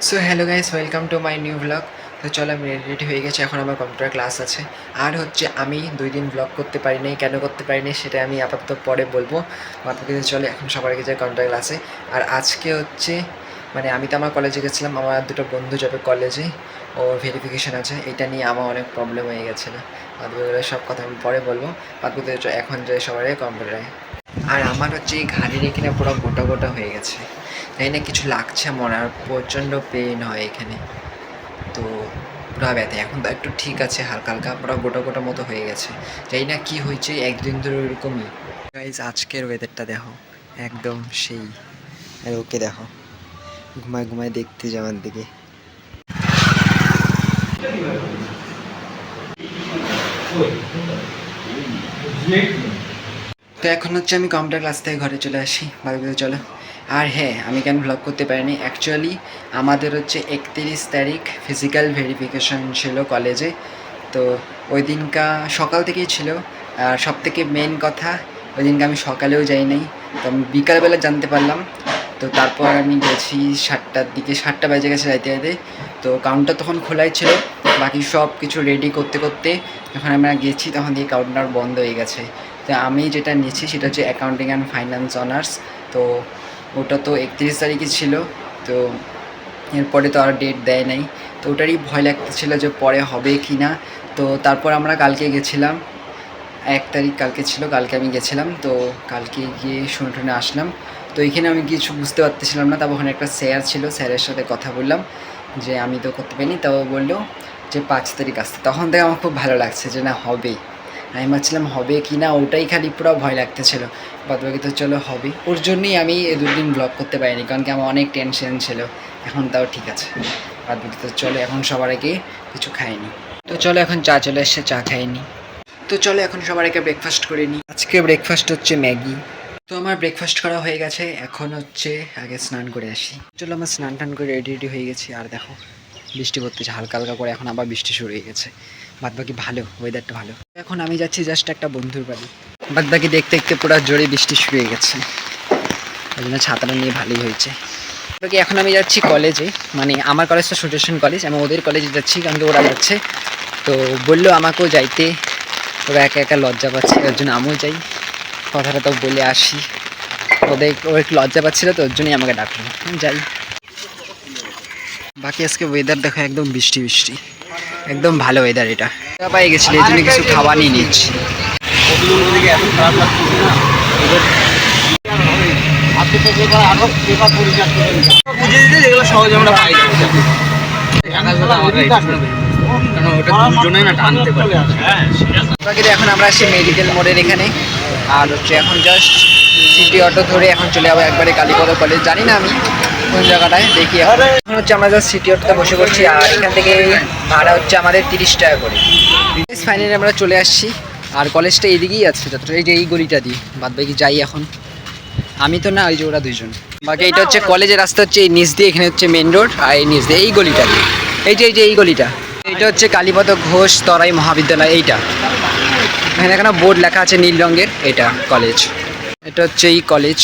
So hello guys, welcome to my new blog. তো চলো, আমি রেডি হয়ে গেছি। এখন আমার কম্পিউটার ক্লাস আছে। আর হচ্ছে আমি 2 দিন ব্লগ করতে পারিনি। কেন করতে পারিনি সেটা আমি আপাতত পরে বলবো। বাকি চলে এখন সবার আগে যাই কম্পিউটার ক্লাসে। আর আজকে হচ্ছে আমি তো আমার কলেজে গেছিলাম, আমার দুটো বন্ধু যাবে কলেজে, ও ভেরিফিকেশান আছে। এটা নিয়ে আমার অনেক প্রবলেম হয়ে গেছিলো। বাকি সব কথা আমি পরে বলবো। বাকি এখন যাই সবার আগে কম্পিউটারে। আর আমার হচ্ছে এই ঘাড়ির এখানে পুরো গোটা গোটা হয়ে গেছে, তাই না? কিছু লাগছে মনে, আর প্রচণ্ড পেইন হয় এখানে। তো পুরো ব্যথা। এখন তো একটু ঠিক আছে, হালকা হালকা পুরো গোটা গোটা মতো হয়ে গেছে। জানি না কী হয়েছে, একদিন ধরে ওইরকমই। গাইজ, আজকের ওয়েদারটা দেখো, একদম সেই। আর ওকে দেখো, ঘুমায় ঘুমায় দেখতে যাওয়ার দিকে। তো এখন হচ্ছে আমি কম্পিউটার ক্লাস থেকে ঘরে চলে আসি। বাড়িতে চলো। আর হ্যাঁ, আমি কেন ভ্লগ করতে পারিনি, অ্যাকচুয়ালি আমাদের হচ্ছে 31 তারিখ ফিজিক্যাল ভেরিফিকেশন ছিল কলেজে। তো ওই দিনকা সকাল থেকেই ছিল। আর সব থেকে মেন কথা, ওই দিনকে আমি সকালেও যাই নাই, তো আমি বিকালবেলা জানতে পারলাম। তো তারপর আমি গেছি 7টার দিকে, 7টা বেজে গেছে যাইতে যাইতে। তো কাউন্টার তখন খোলাই ছিল, বাকি সব কিছু রেডি করতে করতে যখন আমরা গেছি তখন দিয়ে কাউন্টার বন্ধ হয়ে গেছে। তো আমি যেটা নিয়েছি সেটা হচ্ছে অ্যাকাউন্টিং অ্যান্ড ফাইন্যান্স অনার্স। তো ওটা তো 31 তারিখই ছিল। তো এরপরে তো আর ডেট দেয় নাই। তো ওটারই ভয় লাগতেছিল যে পরে হবে কি না। তো তারপর আমরা কালকে গেছিলাম, 1 তারিখ কালকে ছিল, কালকে আমি গেছিলাম। তো কালকে গিয়ে শুনে টুনে আসলাম। তো এইখানে আমি কিছু বুঝতে পারতেছিলাম না। তারপর ওখানে একটা স্যার ছিল, স্যারের সাথে কথা বললাম যে আমি তো করতে পারিনি। তাও বললো যে 5 তারিখ আসতে। তখন থেকে আমার খুব ভালো লাগছে যে না, হবেই। আমি ভাবছিলাম হবে কি না, ওটাই খালি পুরো ভয় লাগতেছিল। বাদবাকি তো চলো হবে। ওর জন্যই আমি এই 2 দিন ব্লগ করতে পারিনি, কারণ কি আমার অনেক টেনশন ছিল। এখন তাও ঠিক আছে। বাদবাকি তো চলো, এখন সবার আগে কিছু খাইনি। তো চলো, এখন চা চলে এসছে, চা খাইনি। তো চলো এখন সবার আগে ব্রেকফাস্ট করে নিই। আজকে ব্রেকফাস্ট হচ্ছে ম্যাগি। তো আমার ব্রেকফাস্ট করা হয়ে গেছে, এখন হচ্ছে আগে স্নান করে আসি। চলো, আমার স্নান টান করে রেডি রেডি হয়ে গেছি। আর দেখো, বৃষ্টি পড়তেছে হালকা হালকা করে, এখন আবার বৃষ্টি শুরু হয়ে গেছে। বাদবাকি ভালো, ওয়েদারটা ভালো। এখন আমি যাচ্ছি জাস্ট একটা বন্ধুর বাড়ি। বাদবাকি দেখতে দেখতে পুরো জোরে বৃষ্টি শুরু হয়ে গেছে, ওই জন্য ছাতাটা নিয়ে ভালোই হয়েছে। বাকি এখন আমি যাচ্ছি কলেজে, আমার কলেজটা সুদর্শন কলেজ, আমি ওদের কলেজে যাচ্ছি, কারণ ওরা যাচ্ছে। তো বললো আমাকেও যাইতে, ওরা একা একা লজ্জা পাচ্ছে, ওর জন্য আমিও যাই, কথাটা তো বলে আসি। ওর একটু লজ্জা পাচ্ছিল, তো ওর জন্যই আমাকে ডাকলো, যাই। বাকি আজকে ওয়েদার দেখো, একদম বৃষ্টি বৃষ্টি, একদম ভালো ওয়েদার। এটা পাই গেছিল, এই জন্য কিছু খাওয়া নিয়ে নিচ্ছি। এখন আমরা আসছি মেডিকেল মোড়ের এখানে। আর হচ্ছে এখন জাস্ট সিটি অটো ধরে এখন চলে যাবো একবারে কালীপদ কলেজ। জানি না আমি কোন জায়গাটায়, দেখি। এখন হচ্ছে আমরা জাস্ট সিটি অটোতে বসে পড়ছি, আর এখান থেকে ভাড়া হচ্ছে আমাদের 30 টাকা করে। ফাইনালি আমরা চলে আসছি। আর কলেজটা এইদিকেই আছে, যতটা এই যে এই গলিটা দিয়ে। বাদ বাকি যাই এখন, আমি তো না, ওই যে ওরা দুইজন। বাকি এটা হচ্ছে কলেজের রাস্তা, হচ্ছে এই নিচ দিয়ে, এখানে হচ্ছে মেন রোড, আর এই নিচ দিয়ে এই গলিটা দিয়ে, এই যে এই গলিটা। এইটা হচ্ছে কালীপদ ঘোষ তরাই মহাবিদ্যালয়। এইটা এখানে এখানে বোর্ড লেখা আছে নীল রঙের, এটা কলেজ। এটা হচ্ছে এই কলেজ,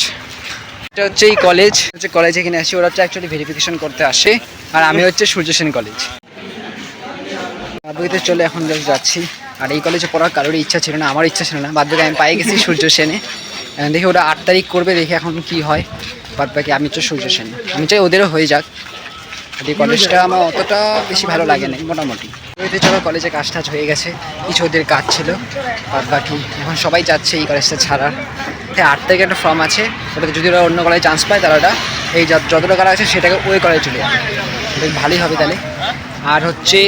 এটা হচ্ছে এই কলেজ। হচ্ছে কলেজ এখানে আসি, ওরা হচ্ছে অ্যাকচুয়ালি ভেরিফিকেশন করতে আসে। আর আমি হচ্ছে সূর্য সেন কলেজ। বাদবাকিতে চলে এখন যাচ্ছি। আর এই কলেজে পড়ার কারোরই ইচ্ছা ছিল না, আমার ইচ্ছা ছিল না। বাদবাকি আমি পাই গেছি সূর্য সেনে। দেখি ওরা 8 তারিখ করবে, দেখি এখন কি হয়। বাদবাকি আমি হচ্ছে সূর্য সেন, আমি চাই ওদেরও হয়ে যাক। এই কলেজটা আমার অতটা বেশি ভালো লাগে না, মোটামুটি। ওইতে চলো, কলেজে কাজ টাজ হয়ে গেছে, কিছু ওদের কাজ ছিল। বাদবাকি এখন সবাই যাচ্ছে এই কলেজটা ছাড়া। হ্যাঁ, 8 তারিখে একটা ফর্ম আছে, ওটাতে যদি ওরা অন্য কলেজে চান্স পায়, তারা ওটা এই যত টাকা আছে সেটাকে ওই কলেজে চলে যাবে। বেশ ভালোই হবে তাহলে। আর হচ্ছে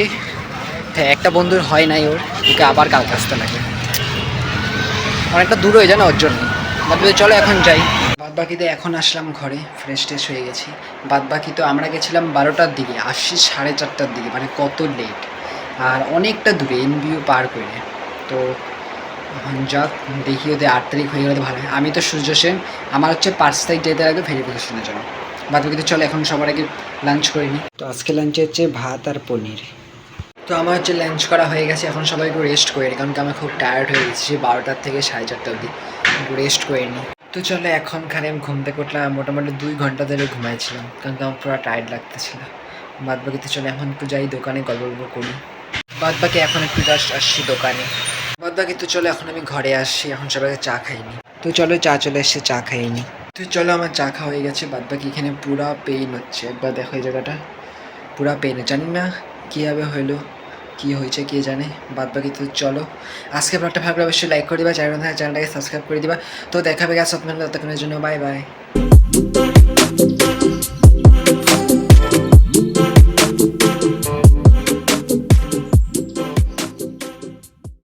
হ্যাঁ, একটা বন্ধুর হয় নাই, ওকে আবার কালকে আসতে লাগে, অনেকটা দূর হয়ে যায় না, ওর জন্য। বাদবাকি চলো এখন যাই। বাদবাকিতে এখন আসলাম ঘরে, ফ্রেশ ট্রেশ হয়ে গেছি। বাদবাকি তো আমরা গেছিলাম 12টার দিকে, আসছি 4:30টার দিকে, কত লেট। আর অনেকটা দূরে, এনবিইউ পার করে। তো এখন যাক, দেখি ওদের 8 তারিখ হয়ে গেলে তো ভালো হয়। আমি তো সূর্য সেন, আমার হচ্ছে 5 তারিখ যেতে লাগবে ভেরিফিকেশনের জন্য। বাদবাকিতে চলো এখন সবার আগে লাঞ্চ করে নিই। তো আজকে লাঞ্চে হচ্ছে ভাত আর পনির। তো আমার হচ্ছে লাঞ্চ করা হয়ে গেছে, এখন সবাই একটু রেস্ট করে নিই, কারণ কি আমি খুব টায়ার্ড হয়ে গেছি, সেই 12টার থেকে 4:30 অবধি একটু রেস্ট করে নিই। তো চলো, এখন খালি আমি ঘুম থেকে উঠলাম, মোটামুটি 2 ঘন্টা ধরে ঘুমাইছিলাম, কারণ কি আমার পুরো টায়ার্ড লাগতেছিল। বাদ বাকিতে চলে এখন একটু যাই দোকানে গল্প করি। বাদ বাকি এখন একটু জাস্ট আসছি দোকানে। বাদ বাকি তো চলো এখন আমি ঘরে আসছি, এখন সবাইকে চা খাইনি। তো চলো চা চলে এসছে, চা খাইনি। তো চলো আমার চা খাওয়া হয়ে গেছে। বাদ বাকি এখানে পুরা পেইন হচ্ছে, একবার দেখো এই জায়গাটা পুরা পেইন, জানি না কীভাবে হইলো, কী হয়েছে কে জানে। বাদ বাকি তো চলো আজকে ব্লগটা ভালো লাগলে অবশ্যই লাইক করে দিবা, চ্যানেলটাকে সাবস্ক্রাইব করে দিবা। তো দেখাবে গেছে আপনাদের ততক্ষণের জন্য, বাই বাই।